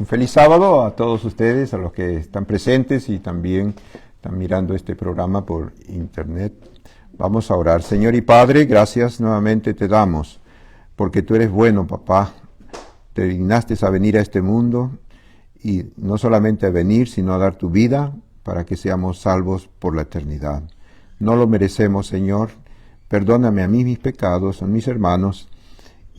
Un feliz sábado a todos ustedes, a los que están presentes y también están mirando este programa por internet. Vamos a orar. Señor y Padre, gracias nuevamente te damos, porque tú eres bueno, papá. Te dignaste a venir a este mundo y no solamente a venir, sino a dar tu vida para que seamos salvos por la eternidad. No lo merecemos, Señor. Perdóname a mí mis pecados, a mis hermanos,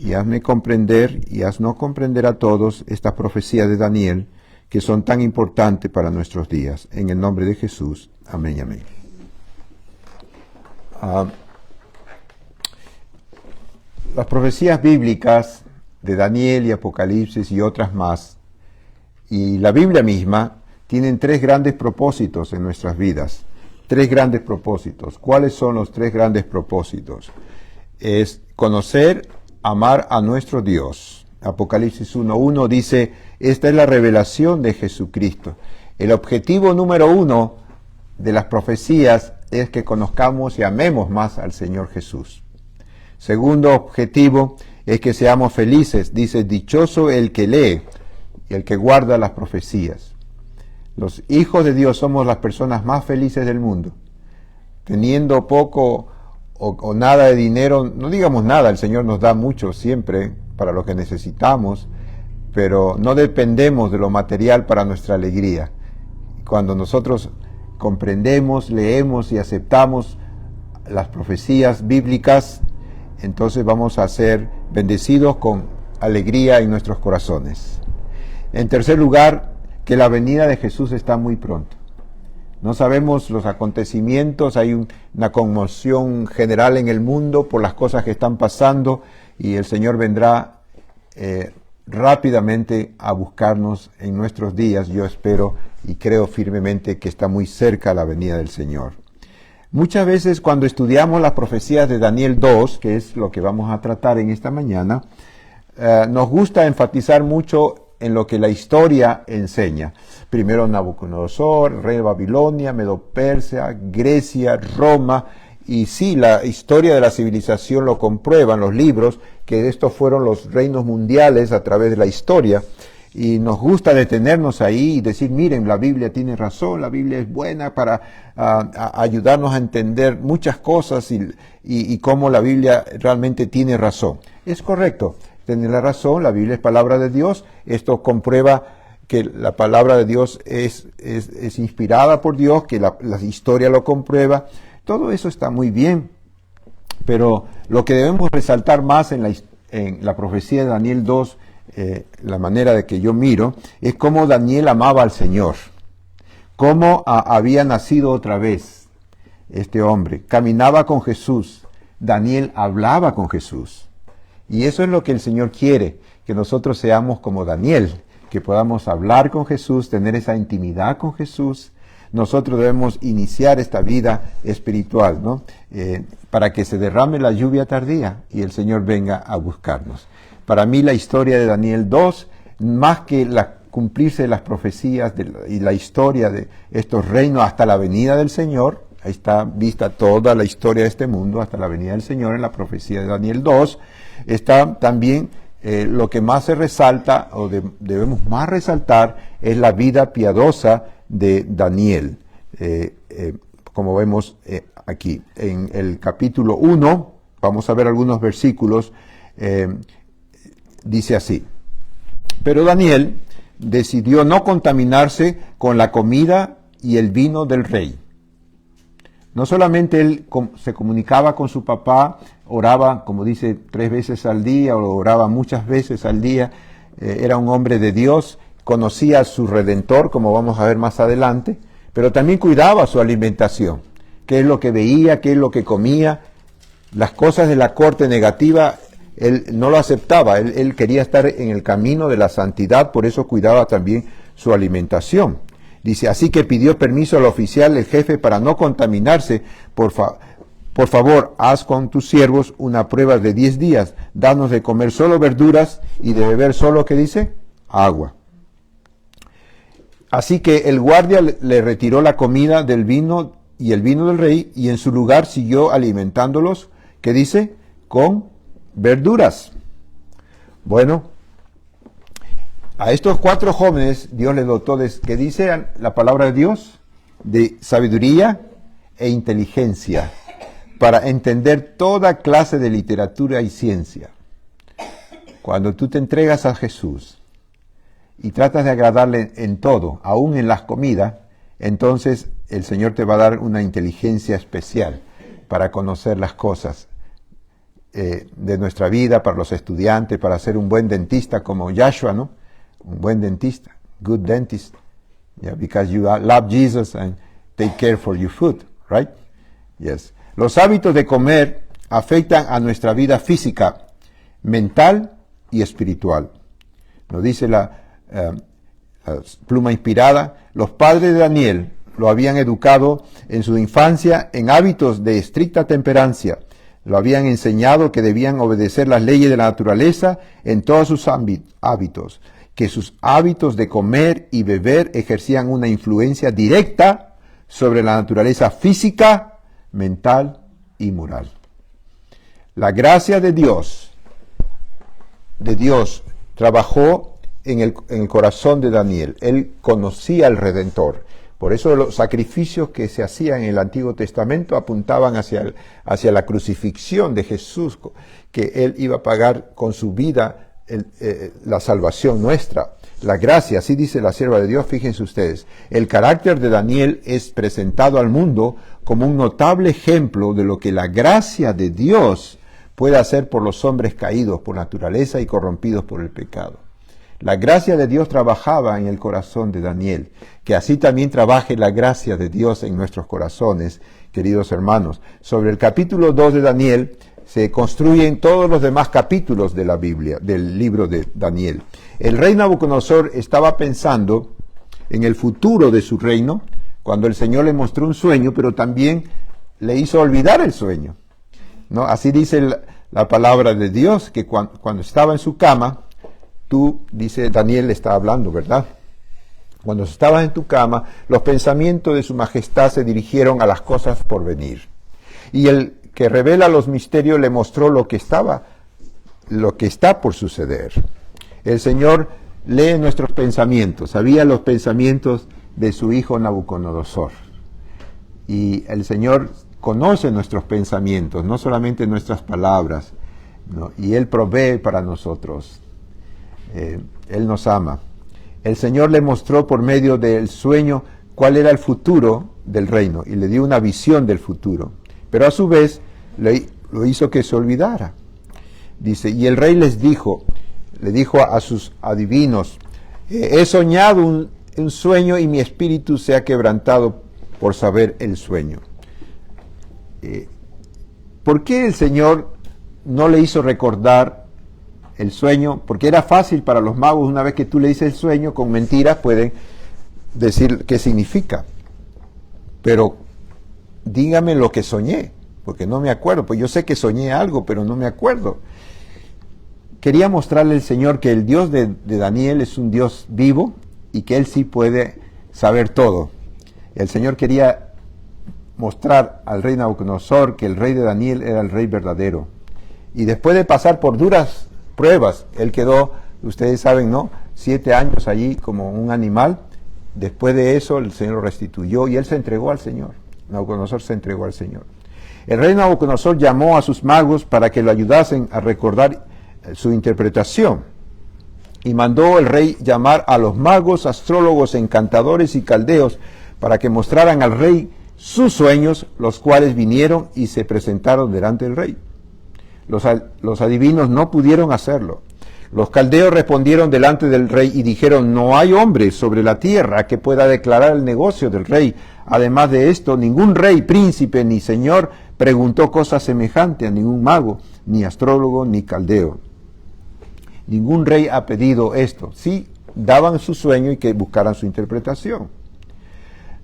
y hazme comprender y haznos comprender a todos estas profecías de Daniel que son tan importantes para nuestros días. En el nombre de Jesús. Amén y amén. Las profecías bíblicas de Daniel y Apocalipsis y otras más, y la Biblia misma, tienen tres grandes propósitos en nuestras vidas. Tres grandes propósitos. ¿Cuáles son los tres grandes propósitos? Es conocer, amar a nuestro Dios. Apocalipsis 1:1 dice, esta es la revelación de Jesucristo. El objetivo número uno de las profecías es que conozcamos y amemos más al Señor Jesús. Segundo objetivo es que seamos felices. Dice, dichoso el que lee y el que guarda las profecías. Los hijos de Dios somos las personas más felices del mundo. Teniendo poco o nada de dinero, no digamos nada, el Señor nos da mucho siempre para lo que necesitamos, pero no dependemos de lo material para nuestra alegría. Cuando nosotros comprendemos, leemos y aceptamos las profecías bíblicas, entonces vamos a ser bendecidos con alegría en nuestros corazones. En tercer lugar, que la venida de Jesús está muy pronto. No sabemos los acontecimientos, hay una conmoción general en el mundo por las cosas que están pasando y el Señor vendrá rápidamente a buscarnos en nuestros días. Yo espero y creo firmemente que está muy cerca la venida del Señor. Muchas veces cuando estudiamos las profecías de Daniel 2, que es lo que vamos a tratar en esta mañana, nos gusta enfatizar mucho en lo que la historia enseña. Primero Nabucodonosor, rey de Babilonia, Medo-Persia, Grecia, Roma, y sí, la historia de la civilización lo comprueban los libros, que estos fueron los reinos mundiales a través de la historia, y nos gusta detenernos ahí y decir, miren, la Biblia tiene razón, la Biblia es buena para ayudarnos a entender muchas cosas y cómo la Biblia realmente tiene razón. Es correcto. Tiene la razón, la Biblia es palabra de Dios, esto comprueba que la palabra de Dios es inspirada por Dios, que la historia lo comprueba, todo eso está muy bien, pero lo que debemos resaltar más en la profecía de Daniel 2, la manera de que yo miro, es cómo Daniel amaba al Señor, cómo había nacido otra vez este hombre, caminaba con Jesús, Daniel hablaba con Jesús. Y eso es lo que el Señor quiere, que nosotros seamos como Daniel, que podamos hablar con Jesús, tener esa intimidad con Jesús. Nosotros debemos iniciar esta vida espiritual, ¿no? Para que se derrame la lluvia tardía y el Señor venga a buscarnos. Para mí la historia de Daniel 2, más que cumplirse las profecías y la historia de estos reinos hasta la venida del Señor, ahí está vista toda la historia de este mundo hasta la venida del Señor en la profecía de Daniel 2, está también lo que más se resalta o debemos más resaltar es la vida piadosa de Daniel, como vemos aquí en el capítulo 1, vamos a ver algunos versículos, dice así, pero Daniel decidió no contaminarse con la comida y el vino del rey. No solamente él se comunicaba con su papá, oraba, como dice, 3 veces al día, o oraba muchas veces al día, era un hombre de Dios, conocía a su Redentor, como vamos a ver más adelante, pero también cuidaba su alimentación, qué es lo que veía, qué es lo que comía, las cosas de la corte negativa, él no lo aceptaba, él quería estar en el camino de la santidad, por eso cuidaba también su alimentación. Dice, así que pidió permiso al oficial, el jefe, para no contaminarse. Por favor, haz con tus siervos una prueba de 10 días. Danos de comer solo verduras y de beber solo, ¿qué dice? Agua. Así que el guardia le retiró la comida del vino y el vino del rey, y en su lugar siguió alimentándolos, ¿qué dice? Con verduras. Bueno, A estos 4 jóvenes Dios les dotó de, ¿qué dice la palabra de Dios? De sabiduría e inteligencia para entender toda clase de literatura y ciencia. Cuando tú te entregas a Jesús y tratas de agradarle en todo, aún en las comidas, entonces el Señor te va a dar una inteligencia especial para conocer las cosas de nuestra vida, para los estudiantes, para ser un buen dentista como Joshua, ¿no? Un buen dentista, good dentist, yeah, because you love Jesus and take care for your food, right? Yes. Los hábitos de comer afectan a nuestra vida física, mental y espiritual. Nos dice la pluma inspirada, los padres de Daniel lo habían educado en su infancia en hábitos de estricta temperancia. Lo habían enseñado que debían obedecer las leyes de la naturaleza en todos sus hábitos, que sus hábitos de comer y beber ejercían una influencia directa sobre la naturaleza física, mental y moral. La gracia de Dios trabajó en el corazón de Daniel. Él conocía al Redentor. Por eso los sacrificios que se hacían en el Antiguo Testamento apuntaban hacia la crucifixión de Jesús, que Él iba a pagar con su vida la salvación nuestra. La gracia, así dice la sierva de Dios, fíjense ustedes. El carácter de Daniel es presentado al mundo como un notable ejemplo de lo que la gracia de Dios puede hacer por los hombres caídos por naturaleza y corrompidos por el pecado. La gracia de Dios trabajaba en el corazón de Daniel, que así también trabaje la gracia de Dios en nuestros corazones, queridos hermanos. Sobre el capítulo 2 de Daniel se construyen todos los demás capítulos de la Biblia, del libro de Daniel. El rey Nabucodonosor estaba pensando en el futuro de su reino, cuando el Señor le mostró un sueño, pero también le hizo olvidar el sueño, ¿no? Así dice la palabra de Dios, que cuando estaba en su cama, dice Daniel le está hablando, ¿verdad? Cuando estabas en tu cama, los pensamientos de su majestad se dirigieron a las cosas por venir. Y el que revela los misterios le mostró lo que está por suceder. El Señor lee nuestros pensamientos, sabía los pensamientos de su hijo Nabucodonosor. Y el Señor conoce nuestros pensamientos, no solamente nuestras palabras, ¿no? Y Él provee para nosotros. Él nos ama. El Señor le mostró por medio del sueño cuál era el futuro del reino y le dio una visión del futuro, pero a su vez lo hizo que se olvidara. Dice, y el rey le dijo a sus adivinos, he soñado un sueño y mi espíritu se ha quebrantado por saber el sueño. ¿Por qué el Señor no le hizo recordar el sueño? Porque era fácil para los magos, una vez que tú le dices el sueño, con mentiras pueden decir qué significa. Pero dígame lo que soñé, porque no me acuerdo. Pues yo sé que soñé algo, pero no me acuerdo. Quería mostrarle al Señor que el Dios de Daniel es un Dios vivo y que Él sí puede saber todo. El Señor quería mostrar al rey Nabucodonosor que el rey de Daniel era el rey verdadero. Y después de pasar por duras pruebas, él quedó, ustedes saben, ¿no? 7 años allí como un animal. Después de eso el Señor lo restituyó y él se entregó al Señor. Nabucodonosor se entregó al Señor. El rey Nabucodonosor llamó a sus magos para que lo ayudasen a recordar su interpretación. Y mandó el rey llamar a los magos, astrólogos, encantadores y caldeos para que mostraran al rey sus sueños, los cuales vinieron y se presentaron delante del rey. Los adivinos no pudieron hacerlo. Los caldeos respondieron delante del rey y dijeron, no hay hombre sobre la tierra que pueda declarar el negocio del rey. Además de esto, ningún rey, príncipe ni señor preguntó cosa semejante a ningún mago, ni astrólogo, ni caldeo. Ningún rey ha pedido esto. Sí, daban su sueño y que buscaran su interpretación.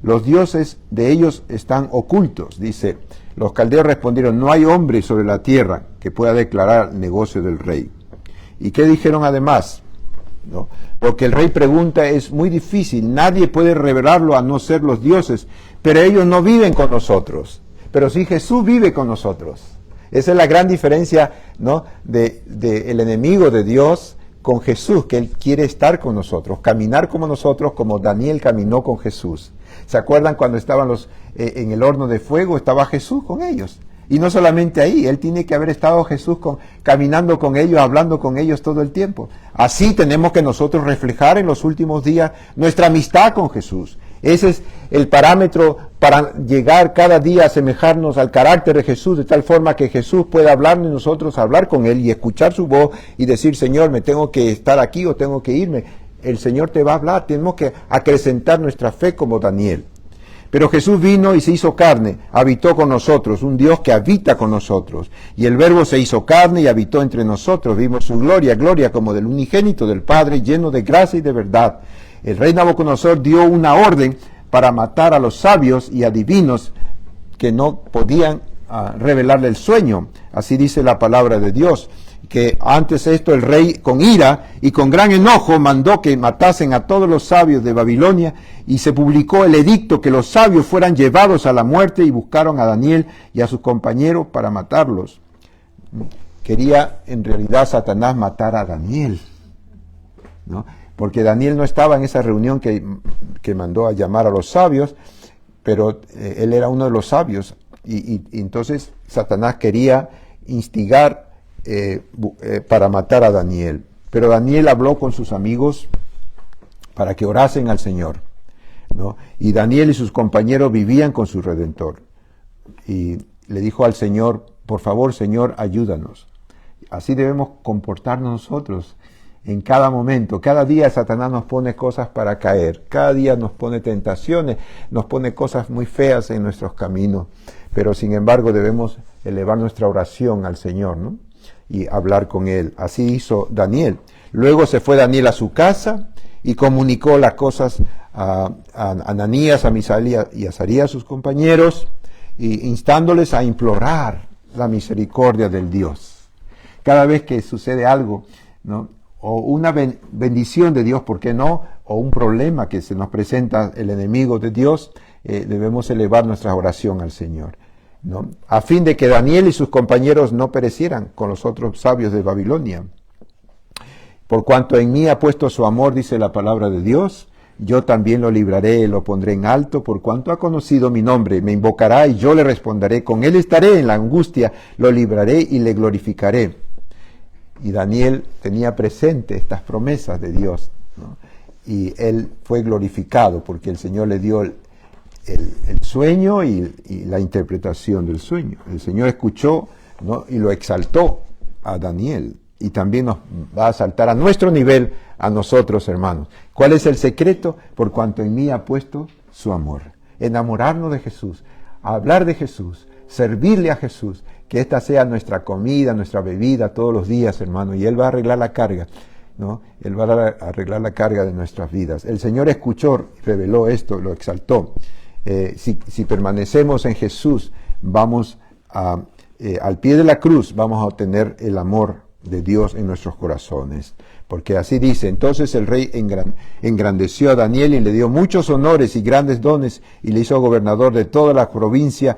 Los dioses de ellos están ocultos, dice. Los caldeos respondieron, no hay hombre sobre la tierra que pueda declarar el negocio del rey. ¿Y qué dijeron además? ¿No? Lo que el rey pregunta es muy difícil, nadie puede revelarlo a no ser los dioses, pero ellos no viven con nosotros. Pero sí Jesús vive con nosotros. Esa es la gran diferencia, ¿no? de el enemigo de Dios con Jesús, que Él quiere estar con nosotros, caminar como nosotros, como Daniel caminó con Jesús. ¿Se acuerdan cuando estaban en el horno de fuego? Estaba Jesús con ellos. Y no solamente ahí, Él tiene que haber estado Jesús caminando con ellos, hablando con ellos todo el tiempo. Así tenemos que nosotros reflejar en los últimos días nuestra amistad con Jesús. Ese es el parámetro para llegar cada día a asemejarnos al carácter de Jesús, de tal forma que Jesús pueda hablarnos nosotros, hablar con Él y escuchar su voz y decir, Señor, me tengo que estar aquí o tengo que irme. El Señor te va a hablar, tenemos que acrecentar nuestra fe como Daniel. Pero Jesús vino y se hizo carne, habitó con nosotros, un Dios que habita con nosotros. Y el Verbo se hizo carne y habitó entre nosotros. Vimos su gloria, gloria como del unigénito del Padre, lleno de gracia y de verdad. El rey Nabucodonosor dio una orden para matar a los sabios y adivinos que no podían revelarle el sueño. Así dice la palabra de Dios. Que antes esto el rey con ira y con gran enojo mandó que matasen a todos los sabios de Babilonia y se publicó el edicto que los sabios fueran llevados a la muerte y buscaron a Daniel y a sus compañeros para matarlos. Quería en realidad Satanás matar a Daniel, ¿no? Porque Daniel no estaba en esa reunión que mandó a llamar a los sabios, pero él era uno de los sabios y entonces Satanás quería instigar para matar a Daniel. Pero Daniel habló con sus amigos para que orasen al Señor, ¿no? Y Daniel y sus compañeros vivían con su Redentor. Y le dijo al Señor, por favor, Señor, ayúdanos. Así debemos comportarnos nosotros en cada momento. Cada día Satanás nos pone cosas para caer. Cada día nos pone tentaciones, nos pone cosas muy feas en nuestros caminos. Pero sin embargo debemos elevar nuestra oración al Señor, ¿no? Y hablar con Él. Así hizo Daniel. Luego se fue Daniel a su casa y comunicó las cosas a Ananías, a Misael y a Azarías, sus compañeros, y instándoles a implorar la misericordia del Dios. Cada vez que sucede algo, ¿no? O una bendición de Dios, ¿por qué no? O un problema que se nos presenta el enemigo de Dios, debemos elevar nuestra oración al Señor, ¿no? A fin de que Daniel y sus compañeros no perecieran con los otros sabios de Babilonia. Por cuanto en mí ha puesto su amor, dice la palabra de Dios, yo también lo libraré, lo pondré en alto, por cuanto ha conocido mi nombre, me invocará y yo le responderé, con él estaré en la angustia, lo libraré y le glorificaré. Y Daniel tenía presente estas promesas de Dios, ¿no? Y él fue glorificado porque el Señor le dio el sueño y la interpretación del sueño. El Señor escuchó, ¿no? Y lo exaltó a Daniel. Y también nos va a exaltar a nuestro nivel, a nosotros, hermanos. ¿Cuál es el secreto? Por cuanto en mí ha puesto su amor. Enamorarnos de Jesús, hablar de Jesús, servirle a Jesús, que esta sea nuestra comida, nuestra bebida todos los días, hermano, y Él va a arreglar la carga, ¿no? Él va a arreglar la carga de nuestras vidas. El Señor escuchó, reveló esto, lo exaltó. Si permanecemos en Jesús, vamos al pie de la cruz, vamos a obtener el amor de Dios en nuestros corazones. Porque así dice, entonces el rey engrandeció a Daniel y le dio muchos honores y grandes dones y le hizo gobernador de toda la provincia,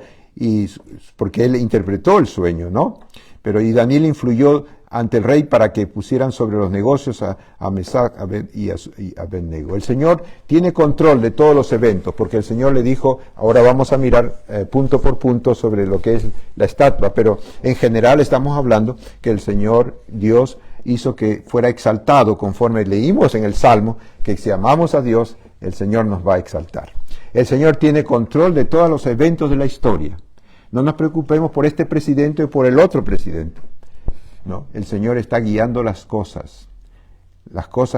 porque él interpretó el sueño, ¿no? Y Daniel influyó ante el rey para que pusieran sobre los negocios a Mesac y a Abednego. El Señor tiene control de todos los eventos, porque el Señor le dijo, ahora vamos a mirar punto por punto sobre lo que es la estatua, pero en general estamos hablando que el Señor Dios hizo que fuera exaltado, conforme leímos en el Salmo, que si amamos a Dios, el Señor nos va a exaltar. El Señor tiene control de todos los eventos de la historia. No nos preocupemos por este presidente o por el otro presidente. No, el Señor está guiando las cosas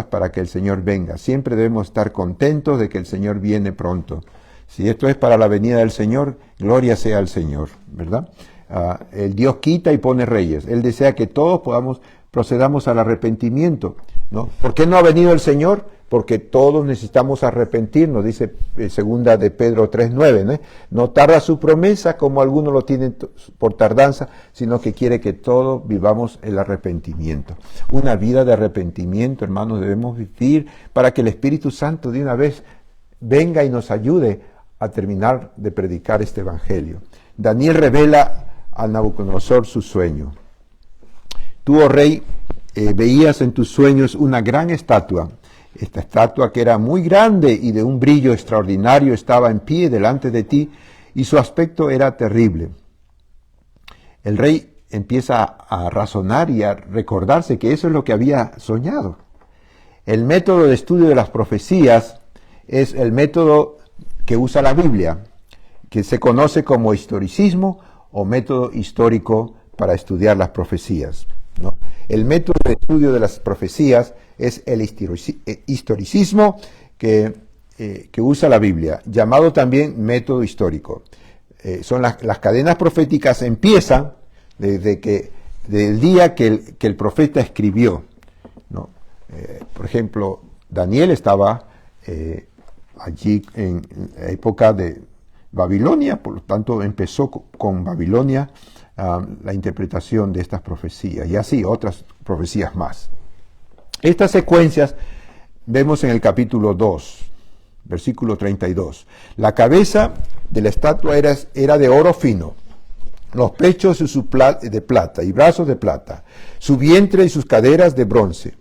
para que el Señor venga. Siempre debemos estar contentos de que el Señor viene pronto. Si esto es para la venida del Señor, gloria sea al Señor, ¿verdad? El Dios quita y pone reyes. Él desea que todos procedamos al arrepentimiento, ¿no? ¿Por qué no ha venido el Señor? Porque todos necesitamos arrepentirnos, dice segunda de Pedro 3:9, ¿no? No tarda su promesa como algunos lo tienen por tardanza, sino que quiere que todos vivamos el arrepentimiento. Una vida de arrepentimiento, hermanos, debemos vivir para que el Espíritu Santo de una vez venga y nos ayude a terminar de predicar este evangelio. Daniel revela a Nabucodonosor su sueño. Tú, oh rey, veías en tus sueños una gran estatua. Esta estatua, que era muy grande y de un brillo extraordinario, estaba en pie delante de ti y su aspecto era terrible. El rey empieza a razonar y a recordarse que eso es lo que había soñado. El método de estudio de las profecías es el método que usa la Biblia, que se conoce como historicismo o método histórico para estudiar las profecías, ¿no? El método de estudio de las profecías es el historicismo que usa la Biblia, llamado también método histórico. Son las cadenas proféticas empiezan desde del día que el profeta escribió, ¿no? Por ejemplo, Daniel estaba allí en la época de Babilonia, por lo tanto empezó con Babilonia la interpretación de estas profecías, y así otras profecías más. Estas secuencias vemos en el capítulo 2, versículo 32. La cabeza de la estatua era de oro fino, los pechos de plata y brazos de plata, su vientre y sus caderas de bronce,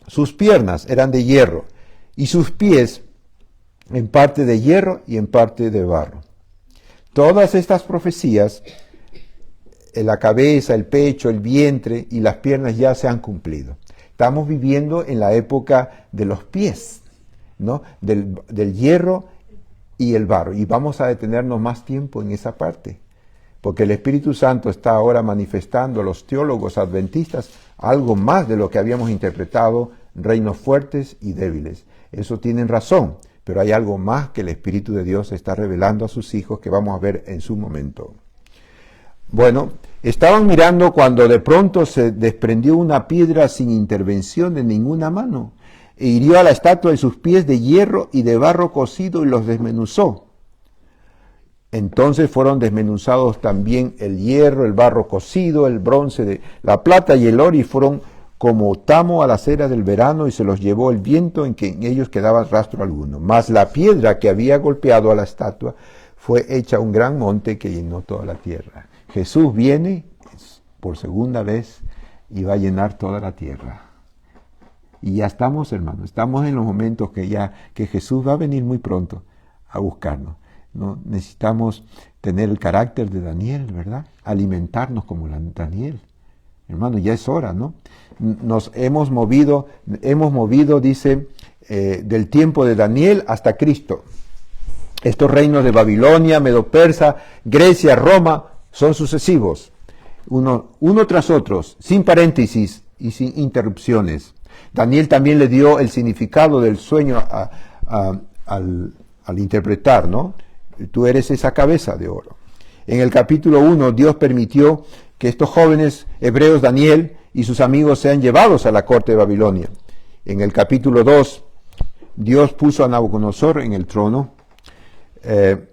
sus piernas eran de hierro y sus pies en parte de hierro y en parte de barro. Todas estas profecías, la cabeza, el pecho, el vientre y las piernas ya se han cumplido. Estamos viviendo en la época de los pies, ¿no? Del hierro y el barro. Y vamos a detenernos más tiempo en esa parte, porque el Espíritu Santo está ahora manifestando a los teólogos adventistas algo más de lo que habíamos interpretado, reinos fuertes y débiles. Eso tienen razón, pero hay algo más que el Espíritu de Dios está revelando a sus hijos que vamos a ver en su momento. Bueno, estaban mirando cuando de pronto se desprendió una piedra sin intervención de ninguna mano, e hirió a la estatua en sus pies de hierro y de barro cocido y los desmenuzó. Entonces fueron desmenuzados también el hierro, el barro cocido, el bronce, la plata y el oro, y fueron como tamo a las eras del verano, y se los llevó el viento, en que en ellos quedaba rastro alguno. Mas la piedra que había golpeado a la estatua fue hecha un gran monte que llenó toda la tierra. Jesús viene por segunda vez y va a llenar toda la tierra. Y ya estamos, hermanos, estamos en los momentos que Jesús va a venir muy pronto a buscarnos, ¿no? Necesitamos tener el carácter de Daniel, ¿verdad? Alimentarnos como Daniel. Hermano, ya es hora, ¿no? Nos hemos movido, dice, del tiempo de Daniel hasta Cristo. Estos reinos de Babilonia, Medo-Persa, Grecia, Roma, son sucesivos, uno tras otro, sin paréntesis y sin interrupciones. Daniel también le dio el significado del sueño al interpretar, ¿no? Tú eres esa cabeza de oro. En el capítulo 1, Dios permitió que estos jóvenes hebreos, Daniel y sus amigos, sean llevados a la corte de Babilonia. En el capítulo 2, Dios puso a Nabucodonosor en el trono. En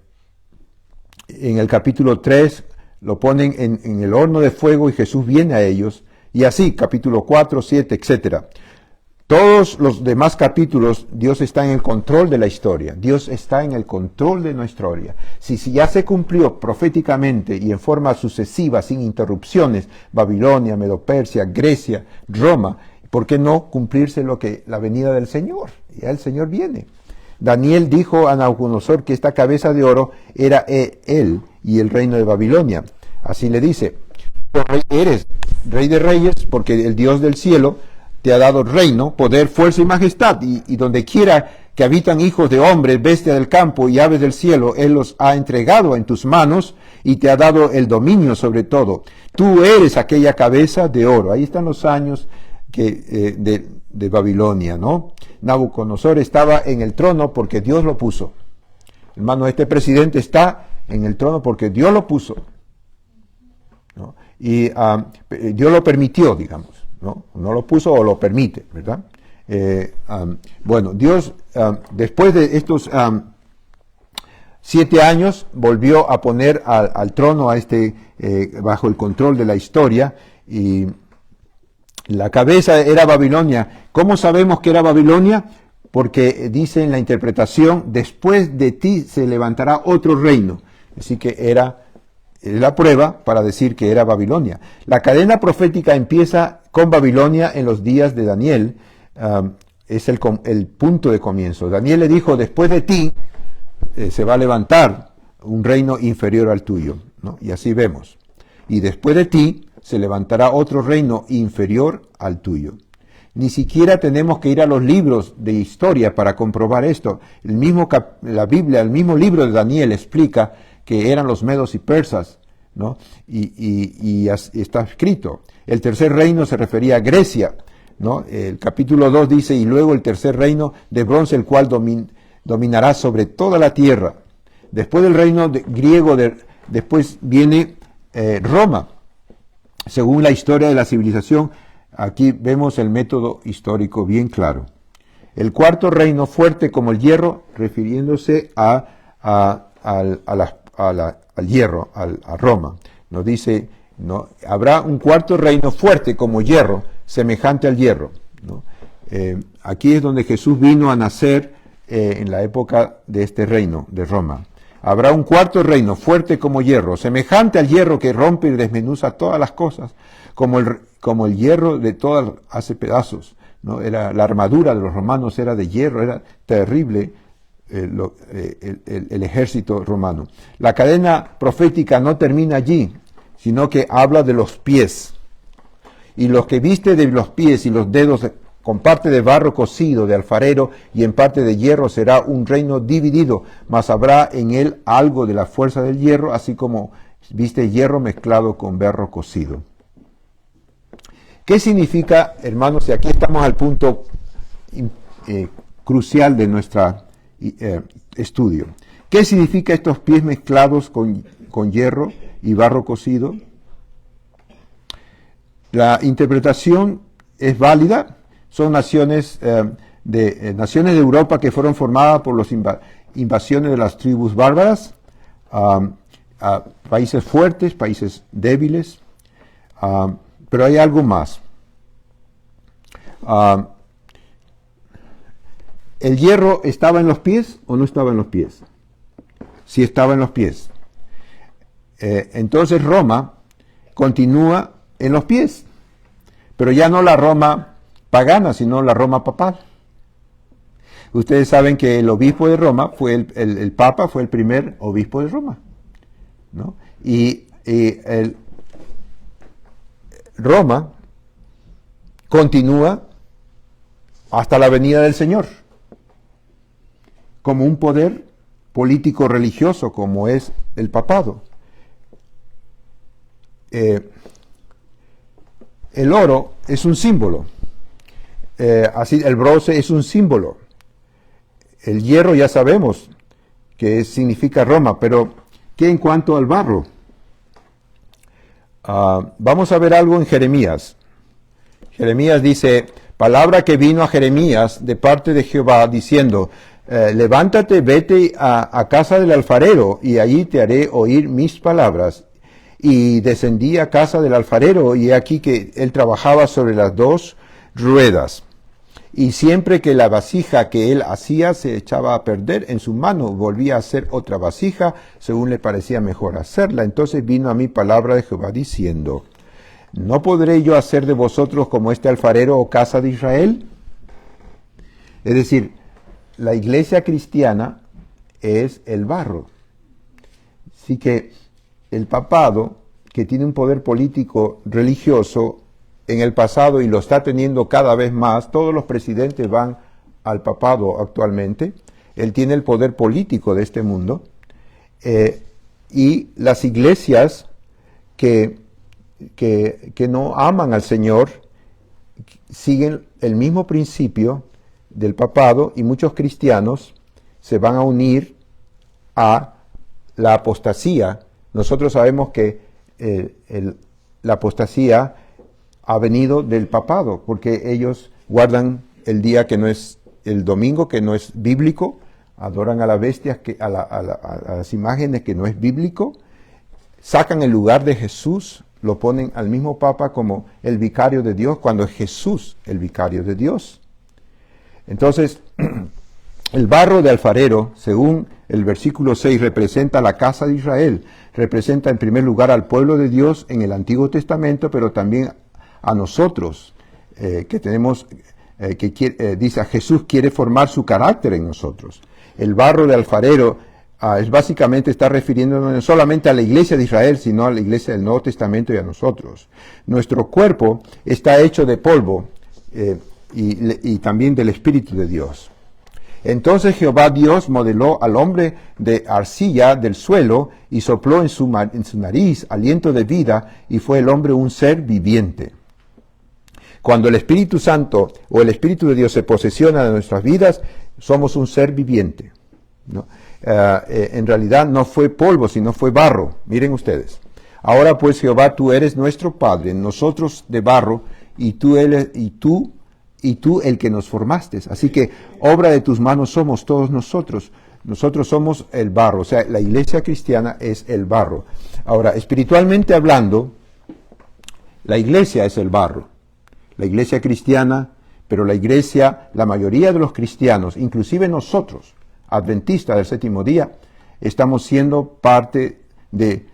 el capítulo 3, lo ponen en el horno de fuego y Jesús viene a ellos. Y así, capítulo 4, 7, etc. Todos los demás capítulos, Dios está en el control de la historia. Dios está en el control de nuestra historia. Si ya se cumplió proféticamente y en forma sucesiva, sin interrupciones, Babilonia, Medo-Persia, Grecia, Roma, ¿por qué no cumplirse la venida del Señor? Ya el Señor viene. Daniel dijo a Nabucodonosor que esta cabeza de oro era él y el reino de Babilonia. Así le dice: eres rey de reyes, porque el Dios del cielo te ha dado reino, poder, fuerza y majestad, y donde quiera que habitan hijos de hombres, bestias del campo y aves del cielo, Él los ha entregado en tus manos y te ha dado el dominio sobre todo. Tú eres aquella cabeza de oro. Ahí están los años de Babilonia, ¿no? Nabucodonosor estaba en el trono porque Dios lo puso. Hermano, este presidente está en el trono porque Dios lo puso, ¿no? Y Dios lo permitió, digamos, ¿no? No lo puso o lo permite, ¿verdad? Bueno, Dios, después de estos 7 años, volvió a poner al trono bajo el control de la historia, y la cabeza era Babilonia. ¿Cómo sabemos que era Babilonia? Porque dice en la interpretación: después de ti se levantará otro reino. Así que era la prueba para decir que era Babilonia. La cadena profética empieza con Babilonia en los días de Daniel. Es el punto de comienzo. Daniel le dijo, después de ti se va a levantar un reino inferior al tuyo, ¿no? Y así vemos. Y después de ti se levantará otro reino inferior al tuyo. Ni siquiera tenemos que ir a los libros de historia para comprobar esto. La Biblia, el mismo libro de Daniel explica que eran los medos y persas, ¿no? Y está escrito. El tercer reino se refería a Grecia, ¿no? El capítulo 2 dice, y luego el tercer reino de bronce, el cual dominará sobre toda la tierra. Después del reino griego, después viene Roma. Según la historia de la civilización, aquí vemos el método histórico bien claro. El cuarto reino, fuerte como el hierro, refiriéndose al hierro, a Roma. Nos dice, ¿no? Habrá un cuarto reino fuerte como hierro, semejante al hierro, ¿no? Aquí es donde Jesús vino a nacer en la época de este reino, de Roma. Habrá un cuarto reino fuerte como hierro, semejante al hierro que rompe y desmenuza todas las cosas, como el hierro de todas hace pedazos, ¿no? La armadura de los romanos era de hierro, era terrible el ejército romano. La cadena profética no termina allí, sino que habla de los pies. Y los que viste de los pies y los dedos con parte de barro cocido de alfarero y en parte de hierro será un reino dividido, mas habrá en él algo de la fuerza del hierro, así como viste hierro mezclado con barro cocido. ¿Qué significa, hermanos? Y aquí estamos al punto crucial de nuestro estudio. ¿Qué significa estos pies mezclados con hierro y barro cocido? La interpretación es válida. Son naciones de Europa que fueron formadas por las invasiones de las tribus bárbaras, países fuertes, países débiles, pero hay algo más. ¿El hierro estaba en los pies o no estaba en los pies? Sí estaba en los pies. Entonces Roma continúa en los pies, pero ya no la Roma pagana, sino la Roma papal. Ustedes saben que el obispo de Roma fue el Papa, fue el primer obispo de Roma, ¿no? Y Roma continúa hasta la venida del Señor como un poder político religioso, como es el papado. El oro es un símbolo. Así el bronce es un símbolo. El hierro ya sabemos que significa Roma, pero ¿qué en cuanto al barro? Vamos a ver algo en Jeremías. Jeremías dice, palabra que vino a Jeremías de parte de Jehová diciendo, levántate, vete a casa del alfarero y allí te haré oír mis palabras. Y descendí a casa del alfarero y he aquí que él trabajaba sobre las dos ruedas. Y siempre que la vasija que él hacía se echaba a perder en su mano, volvía a hacer otra vasija, según le parecía mejor hacerla. Entonces vino a mí palabra de Jehová diciendo, ¿no podré yo hacer de vosotros como este alfarero o casa de Israel? Es decir, la iglesia cristiana es el barro. Así que el papado, que tiene un poder político religioso, en el pasado y lo está teniendo cada vez más, todos los presidentes van al papado actualmente, él tiene el poder político de este mundo, y las iglesias que no aman al Señor siguen el mismo principio del papado y muchos cristianos se van a unir a la apostasía. Nosotros sabemos que la apostasía ha venido del papado, porque ellos guardan el día que no es el domingo, que no es bíblico, adoran a las bestias, a las imágenes que no es bíblico, sacan el lugar de Jesús, lo ponen al mismo Papa como el vicario de Dios, cuando es Jesús el vicario de Dios. Entonces, el barro de alfarero, según el versículo 6, representa la casa de Israel, representa en primer lugar al pueblo de Dios en el Antiguo Testamento, pero también a nosotros, que tenemos, dice, Jesús quiere formar su carácter en nosotros. El barro de alfarero es básicamente está refiriéndonos no solamente a la iglesia de Israel, sino a la iglesia del Nuevo Testamento y a nosotros. Nuestro cuerpo está hecho de polvo y también del Espíritu de Dios. Entonces Jehová Dios modeló al hombre de arcilla del suelo y sopló en su nariz aliento de vida, y fue el hombre un ser viviente. Cuando el Espíritu Santo o el Espíritu de Dios se posesiona de nuestras vidas, somos un ser viviente, ¿no? En realidad no fue polvo, sino fue barro. Miren ustedes. Ahora pues, Jehová, tú eres nuestro Padre, nosotros de barro, y tú el que nos formaste. Así que obra de tus manos somos todos nosotros. Nosotros somos el barro, o sea, la iglesia cristiana es el barro. Ahora, espiritualmente hablando, la iglesia es el barro. La iglesia cristiana, pero la mayoría de los cristianos, inclusive nosotros, adventistas del séptimo día, estamos siendo parte de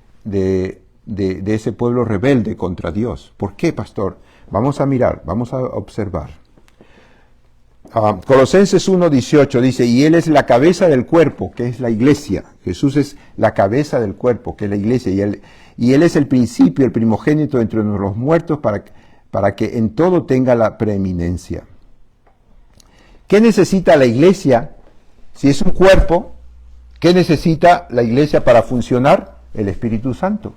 ese pueblo rebelde contra Dios. ¿Por qué, pastor? Vamos a mirar, vamos a observar. Colosenses 1:18 dice, y Él es la cabeza del cuerpo, que es la iglesia. Jesús es la cabeza del cuerpo, que es la iglesia, y Él es el principio, el primogénito entre los muertos, para que en todo tenga la preeminencia. ¿Qué necesita la iglesia? Si es un cuerpo, ¿qué necesita la iglesia para funcionar? El Espíritu Santo,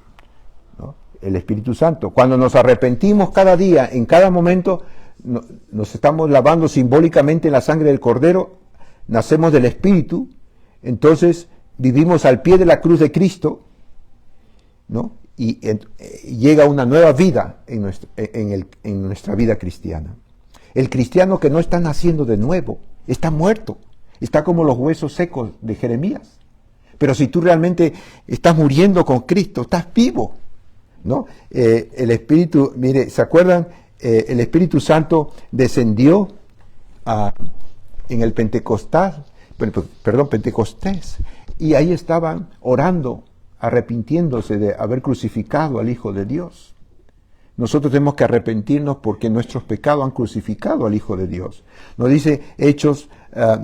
¿no? El Espíritu Santo. Cuando nos arrepentimos cada día, en cada momento, nos estamos lavando simbólicamente en la sangre del Cordero, nacemos del Espíritu, entonces vivimos al pie de la cruz de Cristo, ¿no? Y llega una nueva vida en nuestra vida cristiana. El cristiano que no está naciendo de nuevo, está muerto. Está como los huesos secos de Jeremías. Pero si tú realmente estás muriendo con Cristo, estás vivo, ¿no? El Espíritu, mire, ¿se acuerdan? El Espíritu Santo descendió en el Pentecostés, y ahí estaban orando, arrepintiéndose de haber crucificado al Hijo de Dios. Nosotros tenemos que arrepentirnos porque nuestros pecados han crucificado al Hijo de Dios. Nos dice Hechos,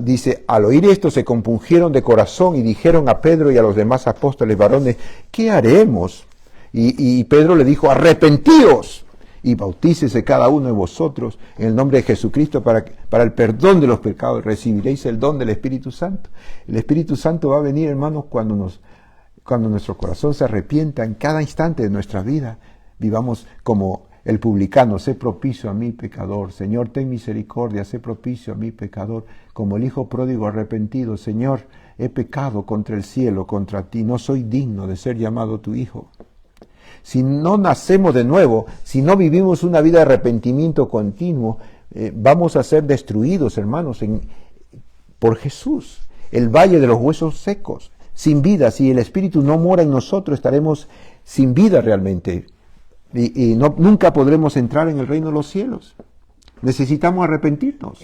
dice, al oír esto se compungieron de corazón y dijeron a Pedro y a los demás apóstoles varones, ¿qué haremos? Y Pedro le dijo, arrepentíos y bautícese cada uno de vosotros en el nombre de Jesucristo para el perdón de los pecados, recibiréis el don del Espíritu Santo. El Espíritu Santo va a venir, hermanos, cuando nuestro corazón se arrepienta en cada instante de nuestra vida. Vivamos como el publicano, sé propicio a mi pecador. Señor, ten misericordia, sé propicio a mi pecador. Como el hijo pródigo arrepentido, Señor, he pecado contra el cielo, contra ti, no soy digno de ser llamado tu hijo. Si no nacemos de nuevo, si no vivimos una vida de arrepentimiento continuo, vamos a ser destruidos, hermanos, por Jesús. El valle de los huesos secos, sin vida. Si el Espíritu no mora en nosotros, estaremos sin vida realmente. Y nunca podremos entrar en el reino de los cielos. Necesitamos arrepentirnos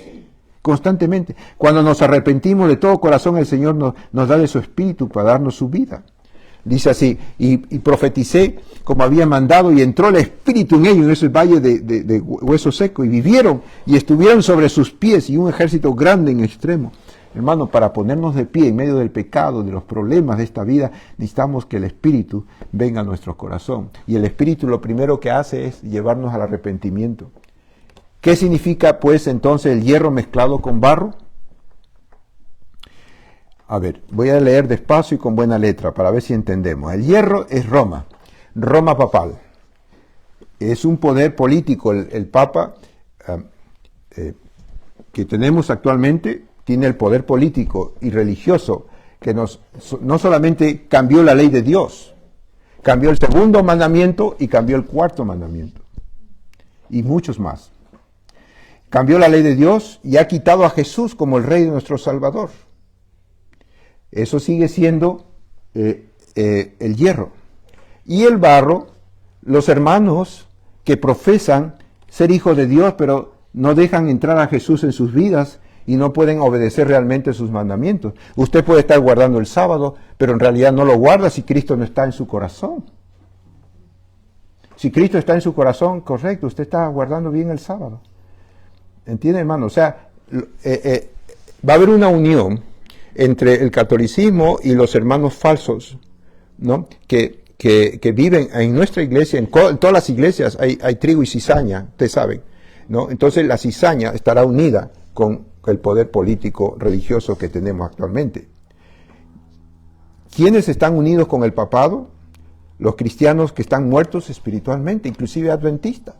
constantemente. Cuando nos arrepentimos de todo corazón, el Señor nos da de su Espíritu para darnos su vida. Dice así, y profeticé como había mandado, y entró el Espíritu en ellos, en ese valle de hueso seco, y vivieron, y estuvieron sobre sus pies, y un ejército grande en extremo. Hermano, para ponernos de pie en medio del pecado, de los problemas de esta vida, necesitamos que el Espíritu venga a nuestro corazón. Y el Espíritu lo primero que hace es llevarnos al arrepentimiento. ¿Qué significa, pues, entonces el hierro mezclado con barro? A ver, voy a leer despacio y con buena letra para ver si entendemos. El hierro es Roma, Roma papal. Es un poder político, el Papa que tenemos actualmente, tiene el poder político y religioso que no solamente cambió la ley de Dios, cambió el segundo mandamiento y cambió el cuarto mandamiento. Y muchos más. Cambió la ley de Dios y ha quitado a Jesús como el Rey de nuestro Salvador. Eso sigue siendo el hierro. Y el barro, los hermanos que profesan ser hijos de Dios, pero no dejan entrar a Jesús en sus vidas, y no pueden obedecer realmente sus mandamientos. Usted puede estar guardando el sábado, pero en realidad no lo guarda si Cristo no está en su corazón. Si Cristo está en su corazón, correcto, usted está guardando bien el sábado. ¿Entiende, hermano? O sea, va a haber una unión entre el catolicismo y los hermanos falsos, ¿no? Que viven en nuestra iglesia, en todas las iglesias hay trigo y cizaña, ustedes saben, ¿no? Entonces la cizaña estará unida con el poder político religioso que tenemos actualmente. ¿Quiénes están unidos con el papado? Los cristianos que están muertos espiritualmente, inclusive adventistas.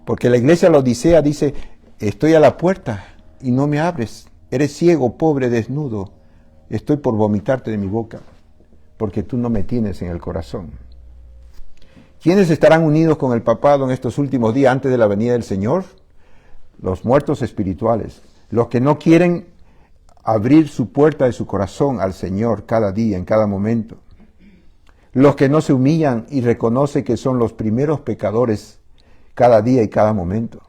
Porque la iglesia la Odisea dice, estoy a la puerta y no me abres. Eres ciego, pobre, desnudo. Estoy por vomitarte de mi boca, porque tú no me tienes en el corazón. ¿Quiénes estarán unidos con el papado en estos últimos días antes de la venida del Señor? Los muertos espirituales, los que no quieren abrir su puerta de su corazón al Señor cada día, en cada momento. Los que no se humillan y reconocen que son los primeros pecadores cada día y cada momento.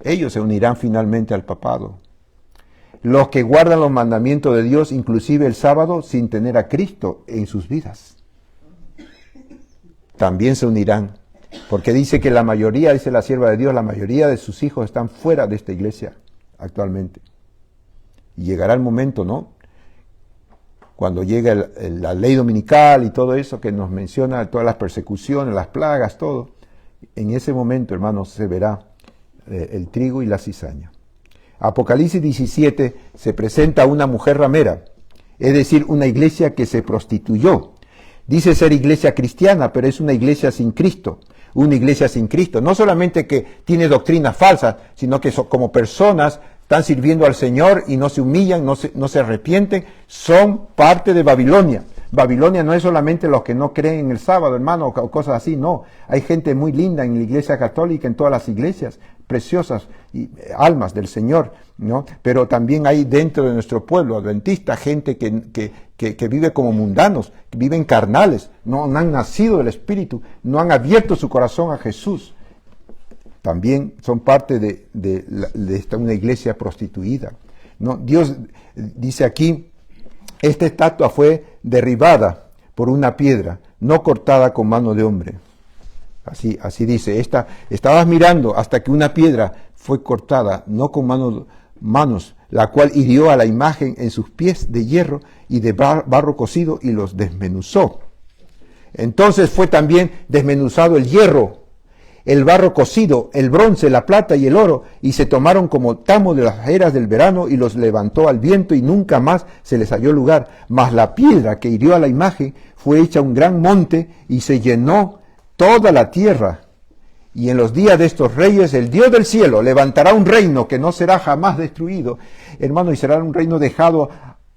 Ellos se unirán finalmente al papado. Los que guardan los mandamientos de Dios, inclusive el sábado, sin tener a Cristo en sus vidas, también se unirán. Porque dice que la mayoría, dice la sierva de Dios, la mayoría de sus hijos están fuera de esta iglesia actualmente. Y llegará el momento, ¿no? Cuando llegue la ley dominical y todo eso que nos menciona, todas las persecuciones, las plagas, todo. En ese momento, hermanos, se verá el trigo y la cizaña. Apocalipsis 17 se presenta una mujer ramera, es decir, una iglesia que se prostituyó. Dice ser iglesia cristiana, pero es una iglesia sin Cristo. Una iglesia sin Cristo. No solamente que tiene doctrinas falsas, sino que como personas están sirviendo al Señor y no se humillan, no se arrepienten, son parte de Babilonia. Babilonia no es solamente los que no creen en el sábado, hermano, o cosas así, no. Hay gente muy linda en la iglesia católica, en todas las iglesias, preciosas y almas del Señor, ¿no? Pero también hay dentro de nuestro pueblo adventista gente que vive como mundanos, que viven carnales, no han nacido del Espíritu, no han abierto su corazón a Jesús. También son parte de una iglesia prostituida, ¿no? Dios dice aquí, esta estatua fue derribada por una piedra, no cortada con mano de hombre. Así dice, estabas mirando hasta que una piedra fue cortada, no con manos, la cual hirió a la imagen en sus pies de hierro y de barro cocido y los desmenuzó. Entonces fue también desmenuzado el hierro, el barro cocido, el bronce, la plata y el oro, y se tomaron como tamo de las eras del verano, y los levantó al viento, y nunca más se les halló lugar. Mas la piedra que hirió a la imagen fue hecha un gran monte, y se llenó toda la tierra. Y en los días de estos reyes, el Dios del cielo levantará un reino que no será jamás destruido, hermano, y será un reino dejado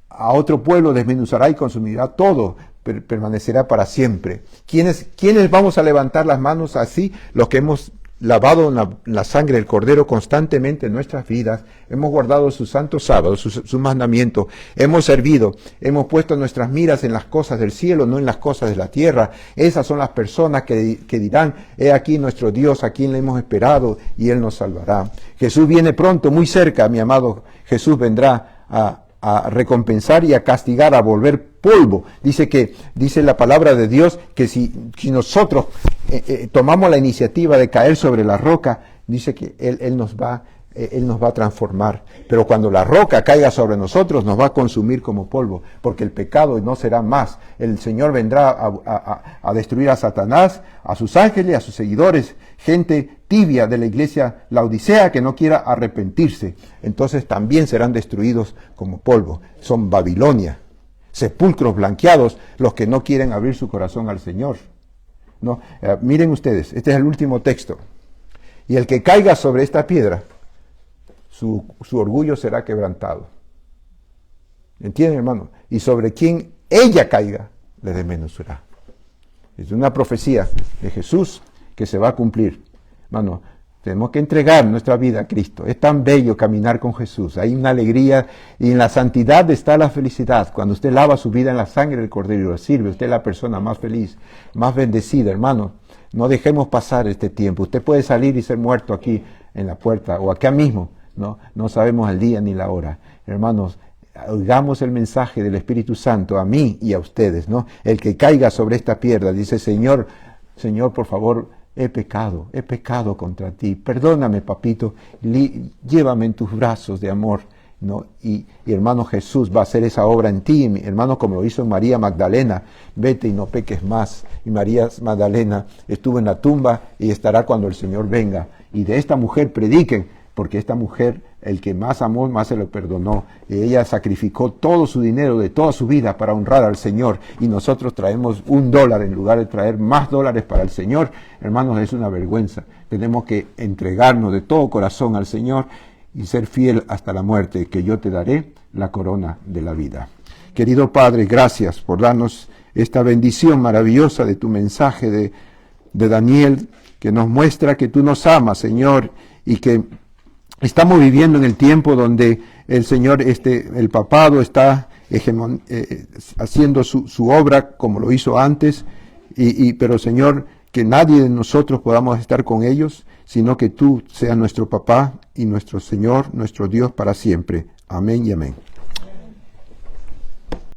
a otro pueblo, desmenuzará y consumirá todo, permanecerá para siempre. ¿Quiénes vamos a levantar las manos así? Los que hemos lavado la sangre del Cordero constantemente en nuestras vidas, hemos guardado sus santos sábados, sus mandamientos, hemos servido, hemos puesto nuestras miras en las cosas del cielo, no en las cosas de la tierra. Esas son las personas que dirán, he aquí nuestro Dios, a quien le hemos esperado, y Él nos salvará. Jesús viene pronto, muy cerca, mi amado. Jesús vendrá a recompensar y a castigar, a volver polvo. Dice la palabra de Dios que si nosotros tomamos la iniciativa de caer sobre la roca, dice que Él nos va a transformar. Pero cuando la roca caiga sobre nosotros, nos va a consumir como polvo, porque el pecado no será más. El Señor vendrá a destruir a Satanás, a sus ángeles, a sus seguidores, gente tibia de la iglesia Laodicea que no quiera arrepentirse. Entonces también serán destruidos como polvo. Son Babilonia, sepulcros blanqueados, los que no quieren abrir su corazón al Señor. No, miren ustedes, este es el último texto. Y el que caiga sobre esta piedra, su orgullo será quebrantado. ¿Entienden, hermano? Y sobre quien ella caiga, le desmenuzará. Es una profecía de Jesús que se va a cumplir. Hermano, tenemos que entregar nuestra vida a Cristo. Es tan bello caminar con Jesús. Hay una alegría, y en la santidad está la felicidad. Cuando usted lava su vida en la sangre del Cordero y lo sirve, usted es la persona más feliz, más bendecida, hermano. No dejemos pasar este tiempo. Usted puede salir y ser muerto aquí en la puerta o acá mismo. No sabemos el día ni la hora. Hermanos, oigamos el mensaje del Espíritu Santo a mí y a ustedes, ¿no? El que caiga sobre esta piedra, dice, Señor, Señor, por favor, he pecado contra ti. Perdóname, papito, llévame en tus brazos de amor, ¿no? Y hermano, Jesús va a hacer esa obra en ti, hermano, como lo hizo en María Magdalena. Vete y no peques más. Y María Magdalena estuvo en la tumba y estará cuando el Señor venga. Y de esta mujer prediquen, porque esta mujer, el que más amó, más se lo perdonó. Ella sacrificó todo su dinero de toda su vida para honrar al Señor. Y nosotros traemos $1 en lugar de traer más dólares para el Señor. Hermanos, es una vergüenza. Tenemos que entregarnos de todo corazón al Señor y ser fiel hasta la muerte, que yo te daré la corona de la vida. Querido Padre, gracias por darnos esta bendición maravillosa de tu mensaje de Daniel, que nos muestra que tú nos amas, Señor, y que estamos viviendo en el tiempo donde el Señor, el papado está haciendo su obra como lo hizo antes, pero Señor, que nadie de nosotros podamos estar con ellos, sino que tú seas nuestro papá y nuestro Señor, nuestro Dios para siempre. Amén y amén.